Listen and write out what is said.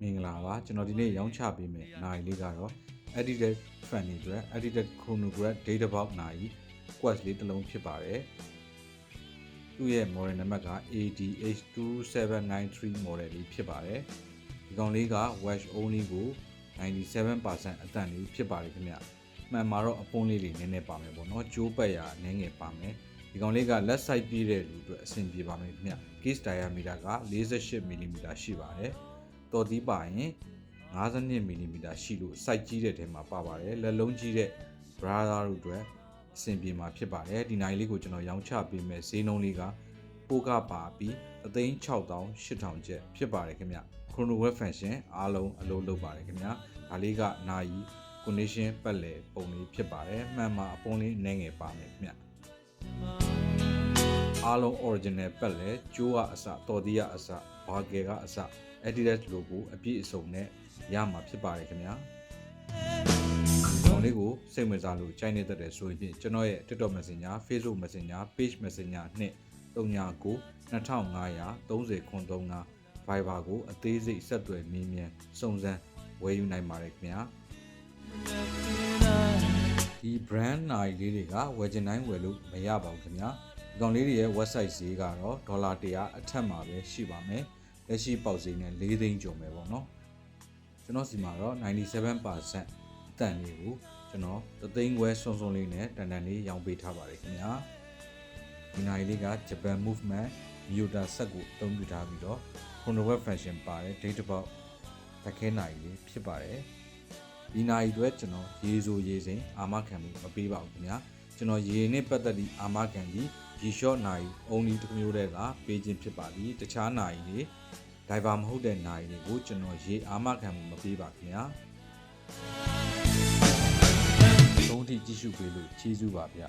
မင်္ဂလာပါကျွန်တော်ဒီနေ့ရောင်းချပေးမယ်နိုင်လေးကတော့ edited fan တွေအတွက် edited chronograph datablock နိုင် quest လေးတစ်လုံးဖြစ်ပါတယ်သူ့ရဲ့ model နံပါတ်က ADH2793 model လေးဖြစ်ပါတယ်ဒီကောင်လေးက wash only ကို 97% အတန်လေးဖြစ်ပါတယ်ခင်ဗျမှန်မှာတော့အပွန်းလေးတွေနည်းနည်းပါမယ်ပေါ့နော်ကျိုးပတ်ရနည်းငယ်ပါမယ်ဒီကောင်လေးက left side ပြည့်တဲ့လူအတွက်အဆင်ပြေပါမယ်ခင်ဗျ case diameter က 48mm ရှိပါတယ်တော်ဒီပါရင်52mm ရှိလို့ size ကြီးတဲ့ထဲမှာပါပါတယ်လက်လုံးကြီးတဲ့ brother တို့အတွက်အဆင်ပြေမှာဖြစ်ပါတယ်ဒီနိုင်လေးကိုကျွန်တော်ရောင်းချပေးမယ်ဈေးနှုန်းလေးကပိုကပါပြီး368,000ကျပ်ဖြစ်ပါတယ်ခင်ဗျ chronograph function အားလုံးအလုပ်လုပ်ပါတယ်ခင်ဗျဒါလေးကနာယီ condition ပတ်လည်ပုံလေးဖြစ်ပါတယ်မှန်မှာအပွန်းလေးနည်းငယ်ပါမယ်ခင်ဗျအားလုံး original ပတ်လည်ကျိုးကအစတော်ဒီကအစဘာဂယ်ကအစAdidas logo အပြည့်အစုံနဲ့ရမှာဖြစ်ပါတယ်ခင်ဗျာ။ဒီလေးကိုစိတ်ဝင်စားလို့ကြိုက်နေတတ်တယ်ဆိုရင်ကျွန်တော်ရဲ့ TikTok Messenger, Facebook Messenger, Page Messenger နဲ့39 2500 3035 Viber ကိုအသေးစိတ်ဆက်သွယ်မေးမြန်းစုံစမ်းဝယ်ယူနိုင်ပါတယ်ခင်ဗျာ။ဒီ brand နိုင်လေးတွေကဝယ်ချင်တိုင်းဝယ်လို့မရပါဘူးခင်ဗျာ။ဒီကောင်လေးတွေရဲ့ website ဈေးကတော့$100အထက်မှာပဲရှိပါမယ်။လက်ရှိပေါက်ဈေးနဲ့4သိန်းကျော်မယ်ပေါ့နော်ကျွန်တော်စီမှာတော့97%အတန်လေးကိုကျွန်တော်3သိန်းခွဲစွန်းစွန်းလေးနဲ့တန်တန်လေးရောင်းပေးထားပါတယ်ခင်ဗျာဒီနိုင်လေးက Japan Movement Miyota set ကိုအသုံးပြုထားပြီးတော့ chronograph function ပါတယ် date box တက်ခဲနိုင်လေးဖြစ်ပါတယ်ဒီနိုင်တွေကျွန်တော်ရေဆိုရေစိမ်အာမခံမှုမပေးပါဘူးခင်ဗျာကျွန်တော်ရေနဲ့ပတ်သက်ပြီးအာမခံပြီးဒီ short နိုင် only တစ်မျိုးတည်းကပေးခြင်းဖြစ်ပါသည်တခြားနိုင်တွေdiver မဟုတ်တဲ့နိုင်တွေကိုကျွန်တော်ရေအာမခံမှုမပေးပါခင်ဗျာသုံးထိကြည့်ရှုပေးလို့ကျေးဇူးပါဗျ